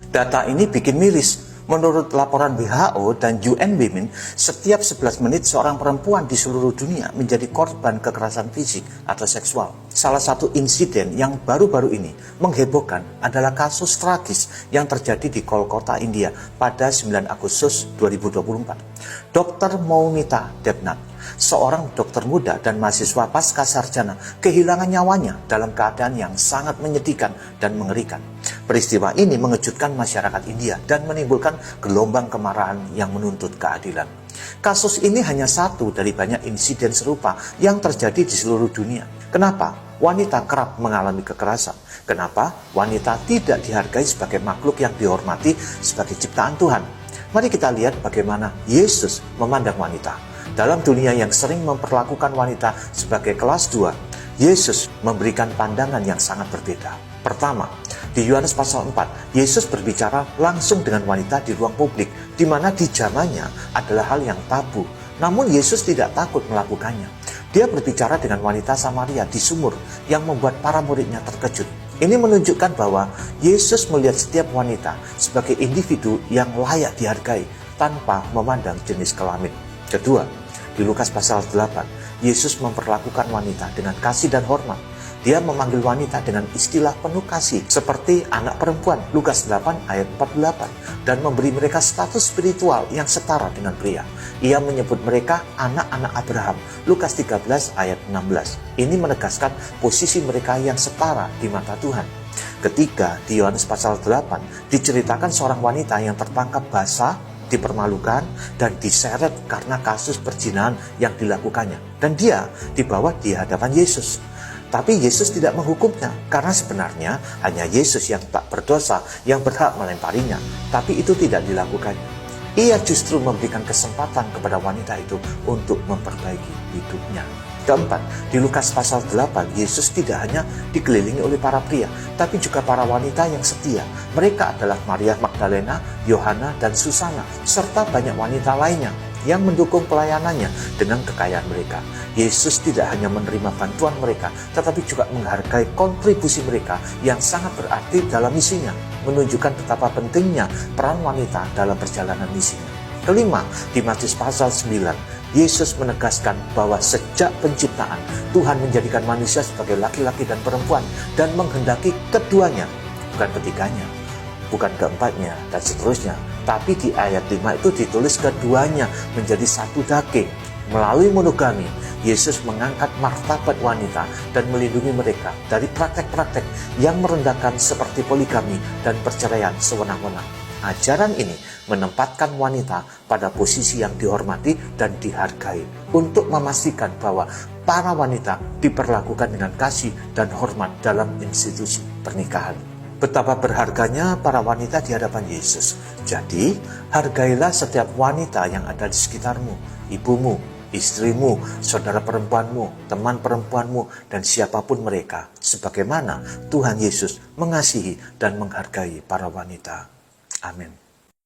Data ini bikin miris. Menurut laporan WHO dan UN Women, setiap 11 menit seorang perempuan di seluruh dunia menjadi korban kekerasan fisik atau seksual. Salah satu insiden yang baru-baru ini menghebohkan adalah kasus tragis yang terjadi di Kolkata, India pada 9 Agustus 2024. Dr. Mounita Debnath, seorang dokter muda dan mahasiswa pasca sarjana, kehilangan nyawanya dalam keadaan yang sangat menyedihkan dan mengerikan. Peristiwa ini mengejutkan masyarakat India dan menimbulkan gelombang kemarahan yang menuntut keadilan. Kasus ini hanya satu dari banyak insiden serupa yang terjadi di seluruh dunia. Kenapa wanita kerap mengalami kekerasan? Kenapa wanita tidak dihargai sebagai makhluk yang dihormati sebagai ciptaan Tuhan? Mari kita lihat bagaimana Yesus memandang wanita. Dalam dunia yang sering memperlakukan wanita sebagai kelas 2, Yesus memberikan pandangan yang sangat berbeda. Pertama, di Yohanes pasal 4, Yesus berbicara langsung dengan wanita di ruang publik, di mana di zamannya adalah hal yang tabu. Namun Yesus tidak takut melakukannya. Dia berbicara dengan wanita Samaria di sumur yang membuat para muridnya terkejut. Ini menunjukkan bahwa Yesus melihat setiap wanita sebagai individu yang layak dihargai tanpa memandang jenis kelamin. Kedua, di Lukas pasal 8, Yesus memperlakukan wanita dengan kasih dan hormat. Dia memanggil wanita dengan istilah penuh kasih seperti anak perempuan, Lukas 8 ayat 48, dan memberi mereka status spiritual yang setara dengan pria. Ia menyebut mereka anak-anak Abraham, Lukas 13 ayat 16. Ini menegaskan posisi mereka yang setara di mata Tuhan. Ketiga, di Yohanes pasal 8 diceritakan seorang wanita yang tertangkap basah, dipermalukan, dan diseret karena kasus perzinahan yang dilakukannya. Dan dia dibawa di hadapan Yesus. Tapi Yesus tidak menghukumnya, karena sebenarnya hanya Yesus yang tak berdosa yang berhak melemparinya. Tapi itu tidak dilakukannya. Ia justru memberikan kesempatan kepada wanita itu untuk memperbaiki hidupnya. Keempat, di Lukas pasal 8, Yesus tidak hanya dikelilingi oleh para pria, tapi juga para wanita yang setia. Mereka adalah Maria Magdalena, Yohana, dan Susana, serta banyak wanita lainnya yang mendukung pelayanannya dengan kekayaan mereka. Yesus tidak hanya menerima bantuan mereka, tetapi juga menghargai kontribusi mereka yang sangat berarti dalam misinya, menunjukkan betapa pentingnya peran wanita dalam perjalanan misinya. Kelima, di Matius pasal 9, Yesus menegaskan bahwa sejak penciptaan, Tuhan menjadikan manusia sebagai laki-laki dan perempuan, dan menghendaki keduanya, bukan ketiganya, bukan keempatnya, dan seterusnya. Tapi di ayat 5 itu ditulis keduanya menjadi satu daging. Melalui monogami, Yesus mengangkat martabat wanita dan melindungi mereka dari praktek-praktek yang merendahkan seperti poligami dan perceraian sewenang-wenang. Ajaran ini menempatkan wanita pada posisi yang dihormati dan dihargai untuk memastikan bahwa para wanita diperlakukan dengan kasih dan hormat dalam institusi pernikahan. Betapa berharganya para wanita di hadapan Yesus. Jadi, hargailah setiap wanita yang ada di sekitarmu, ibumu, istrimu, saudara perempuanmu, teman perempuanmu, dan siapapun mereka, sebagaimana Tuhan Yesus mengasihi dan menghargai para wanita. Amin.